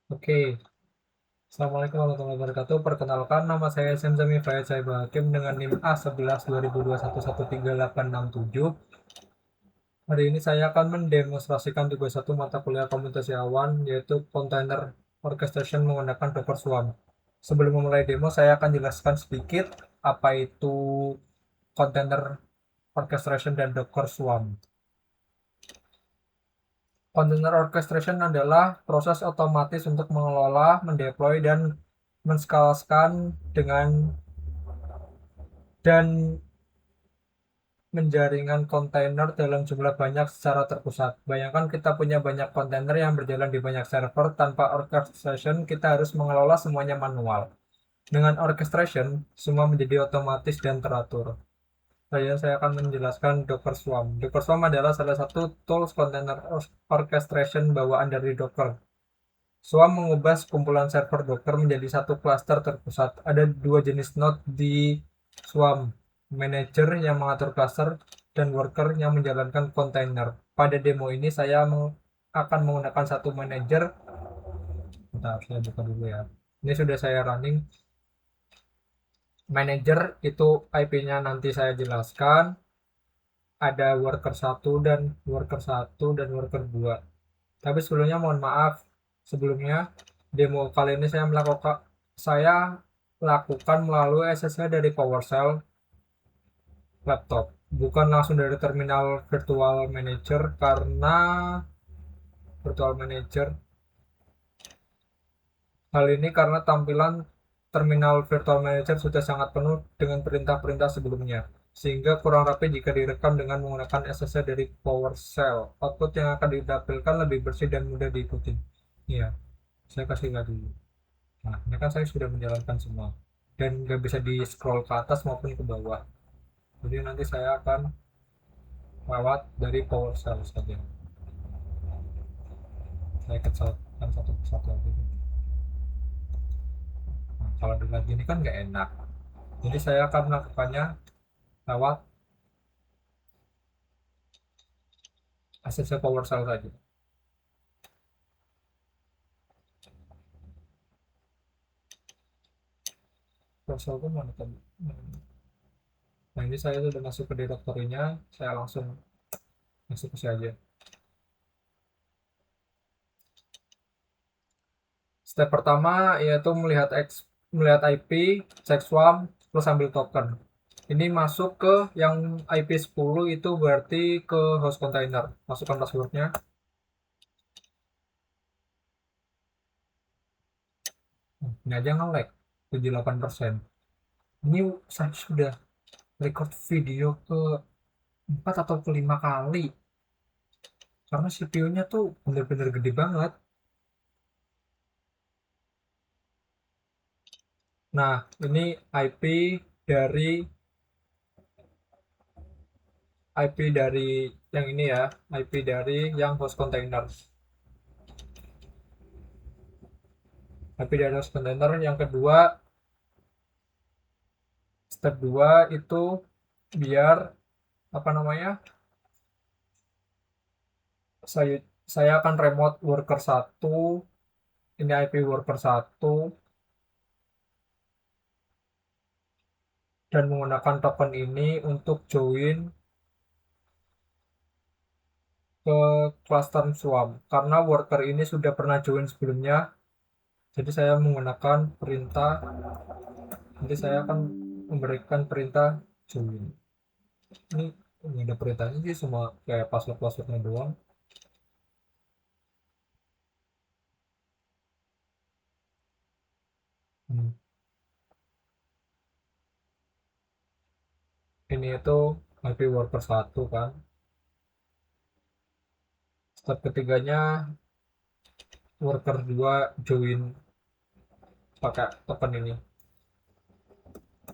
Oke, Assalamualaikum warahmatullahi wabarakatuh. Perkenalkan, nama saya Semzami Fayyad Saibul Hakim dengan NIM A11 2021 13867. Hari ini saya akan mendemonstrasikan tugas satu mata kuliah komunikasi awan, yaitu Container Orchestration menggunakan Docker Swarm. Sebelum memulai demo, saya akan jelaskan sedikit apa itu Container Orchestration dan Docker Swarm. Container orchestration adalah proses otomatis untuk mengelola, mendeploy, dan menskalaskan dan menjaringan kontainer dalam jumlah banyak secara terpusat. Bayangkan kita punya banyak kontainer yang berjalan di banyak server. Tanpa orchestration, kita harus mengelola semuanya manual. Dengan orchestration, semua menjadi otomatis dan teratur. Saya akan menjelaskan Docker Swarm. Docker Swarm adalah salah satu tools container orchestration bawaan dari Docker. Swarm mengubah sekumpulan server Docker menjadi satu klaster terpusat. Ada dua jenis node di Swarm, manager yang mengatur cluster dan worker yang menjalankan kontainer. Pada demo ini saya akan menggunakan satu manager. Bentar, saya buka dulu ya. Ini sudah saya running. Manager itu IP-nya nanti saya jelaskan. Ada worker satu dan worker 2. Tapi sebelumnya mohon maaf, sebelumnya demo kali ini saya lakukan melalui SSH dari PowerShell laptop, bukan langsung dari terminal virtual manager, karena virtual manager hal ini karena tampilan terminal virtual manager sudah sangat penuh dengan perintah-perintah sebelumnya, sehingga kurang rapi jika direkam dengan menggunakan SSH dari PowerShell. Output yang akan ditampilkan lebih bersih dan mudah diikuti. Iya, saya kasih lihat dulu. Nah, ini kan saya sudah menjalankan semua dan nggak bisa di scroll ke atas maupun ke bawah. Jadi nanti saya akan lewat dari PowerShell saja. Saya kecilkan satu persatu aja. Nah, kalau dilihat gini kan nggak enak. Jadi saya akan melakukannya lewat akses PowerShell saja. PowerShell itu mana tadi? Nah, ini saya sudah masuk ke direktorinya. Saya langsung masuk ke saja. Step pertama yaitu melihat IP, cek swarm, terus ambil token. Ini masuk ke yang IP 10, itu berarti ke host container. Masukkan passwordnya. Ini aja nge-lag 78%. Ini saya sudah record video ke 4 atau ke 5 kali. Karena CPU-nya tuh bener-bener gede banget. Nah, ini IP dari IP dari yang ini ya, IP dari yang host container. IP dari host container yang kedua, step 2 itu biar apa namanya? Saya saya akan remote worker satu, ini IP worker satu, dan menggunakan token ini untuk join ke cluster swarm. Karena worker ini sudah pernah join sebelumnya, jadi saya menggunakan perintah, nanti saya akan memberikan perintah join. Ini ada perintahnya sih, semua kayak passwordnya doang. Hmm. Ini itu IP worker satu kan. Step ketiganya worker 2 join pakai token ini,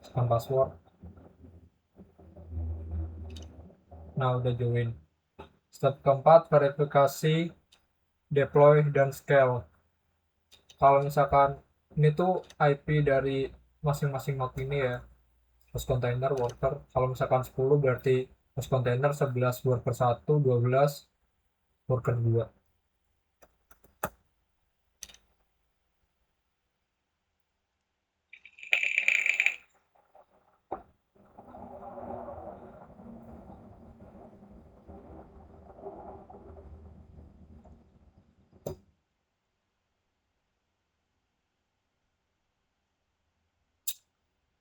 scan password. Nah, udah join. Step keempat, verifikasi, deploy, dan scale. Kalau misalkan ini tuh IP dari masing-masing node ini ya, host container, worker. Kalau misalkan 10 berarti host container, 11 worker 1, 12 worker 2.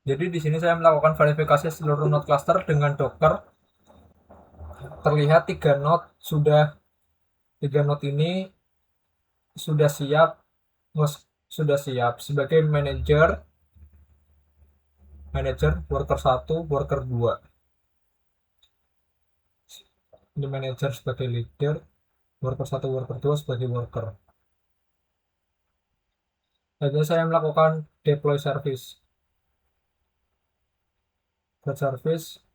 Jadi di sini saya melakukan verifikasi seluruh node cluster dengan Docker. Terlihat tiga node ini sudah siap, sudah siap sebagai manager worker satu, worker 2. Ini manager sebagai leader, worker satu, worker 2 sebagai worker. Jadi saya melakukan deploy service. Buat service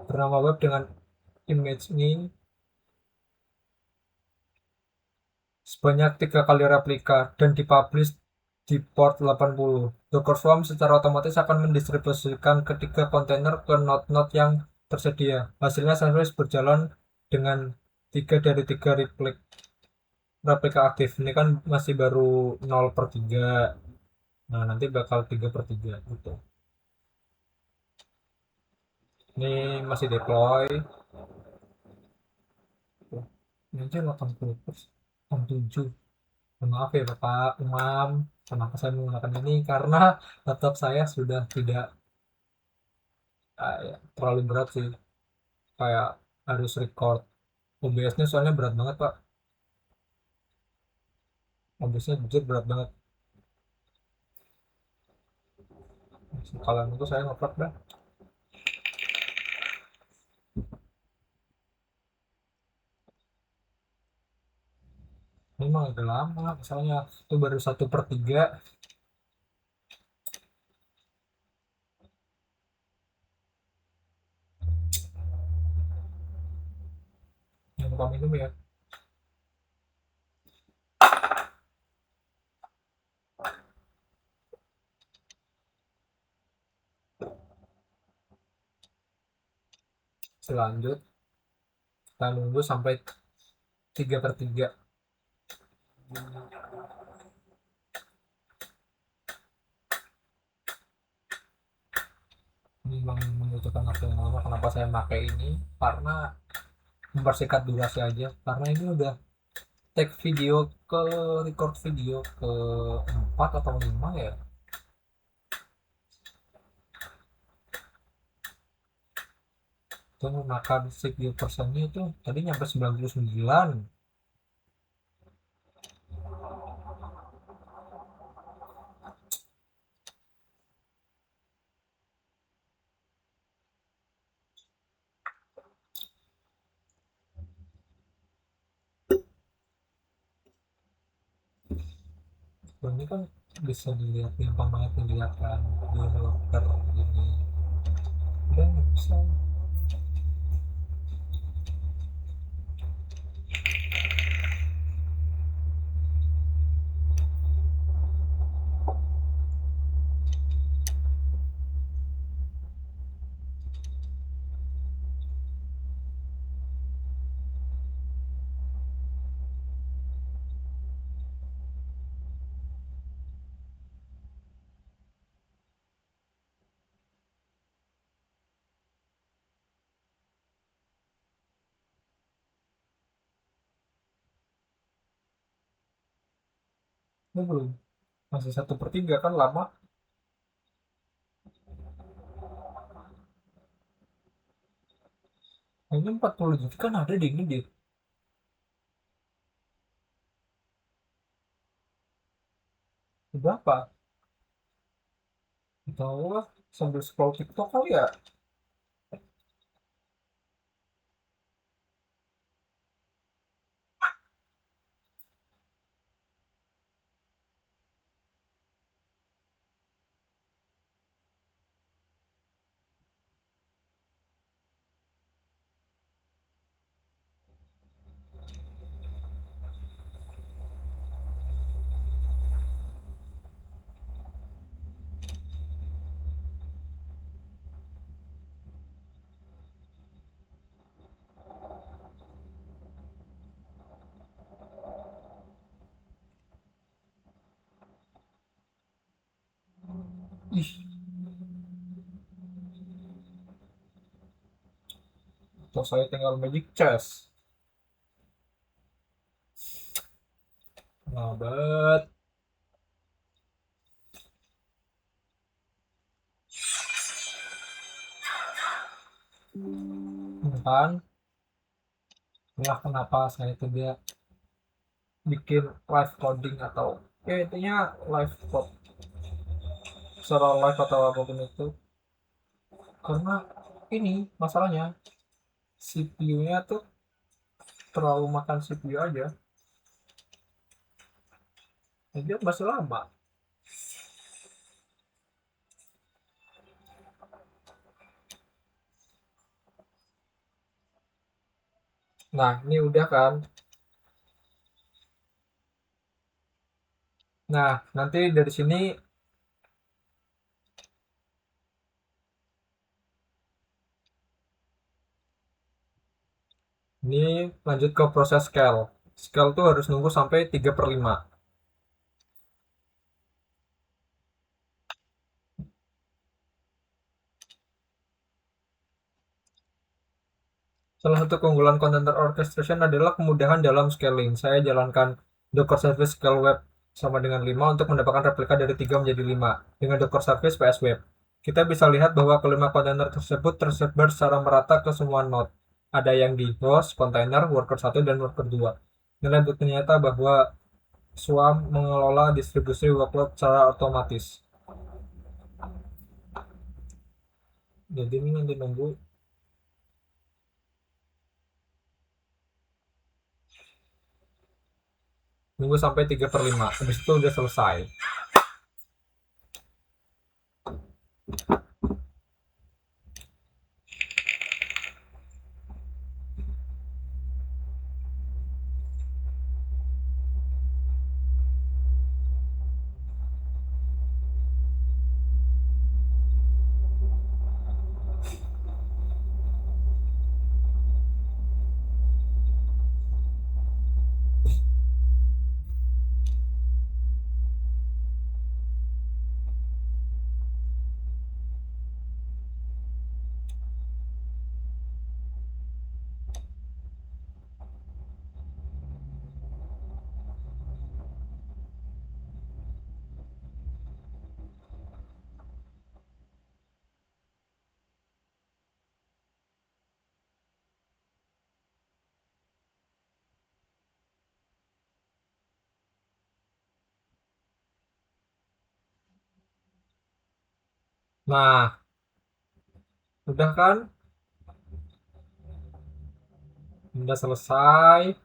bernama web dengan image ini sebanyak 3 kali replika dan dipublish di port 80. Docker Swarm secara otomatis akan mendistribusikan ketiga kontainer ke node-node yang tersedia. Hasilnya service berjalan dengan 3 dari 3 replika aktif. Ini kan masih baru 0/3. Nah, nanti bakal 3/3 gitu. Ini masih deploy. Ini aja 80%. 87. Maaf ya Bapak Umam, kenapa saya menggunakan ini? Karena laptop saya sudah tidak ya, terlalu berat sih. Kayak harus record. OBS-nya soalnya berat banget Pak. OBS-nya jujur berat banget. Sekalian itu saya ngupload dah. Memang agak lama, misalnya itu baru 1/3. Yang lupa minum ya. Selanjut, kita nunggu sampai 3/3. Ini memang membutuhkan waktu yang lama. Kenapa saya pakai ini? Karena mempersingkat durasi aja. Karena ini udah take video ke record video ke 4 atau 5 ya. Itu memakan CPU persennya itu tadi nyampe 99. Ini kan bisa dilihat gampang banget dilihat kan developer ini dan bisa. Ini belum, masih 1/3 kan lama. Ini 40 GB kan ada di ini deh. Berapa? Tahu lah, sambil scroll TikTok kali ya. Ih, terus saya tinggal magic chess. Nah, bet. kan. Itulah kenapa saya tidak bikin live coding atau ya intinya live code secara live atau apapun itu, karena ini masalahnya CPU-nya tuh terlalu makan CPU aja, jadi masih lama. Nah ini udah kan. Nah nanti dari sini ini lanjut ke proses scale. Scale tuh harus nunggu sampai 3/5. Salah satu keunggulan container orchestration adalah kemudahan dalam scaling. Saya jalankan Docker Service Scale Web sama dengan 5 untuk mendapatkan replika dari 3 menjadi 5 dengan Docker Service PS Web. Kita bisa lihat bahwa kelima kontainer tersebut tersebar secara merata ke semua node. Ada yang di host, container, worker 1, dan worker 2. Nilai ternyata bahwa Swarm mengelola distribusi workload secara otomatis. Jadi ini nanti nunggu sampai 3/5. Habis itu udah selesai. Nah, udah kan? Udah selesai.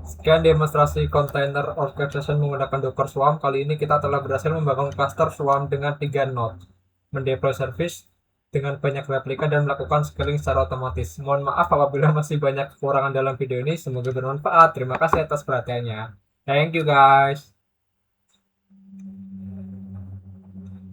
Sekian demonstrasi container orchestration menggunakan Docker Swarm. Kali ini kita telah berhasil membangun cluster Swarm dengan 3 node, mendeploy service dengan banyak replika dan melakukan scaling secara otomatis. Mohon maaf apabila masih banyak kekurangan dalam video ini. Semoga bermanfaat. Terima kasih atas perhatiannya. Thank you guys.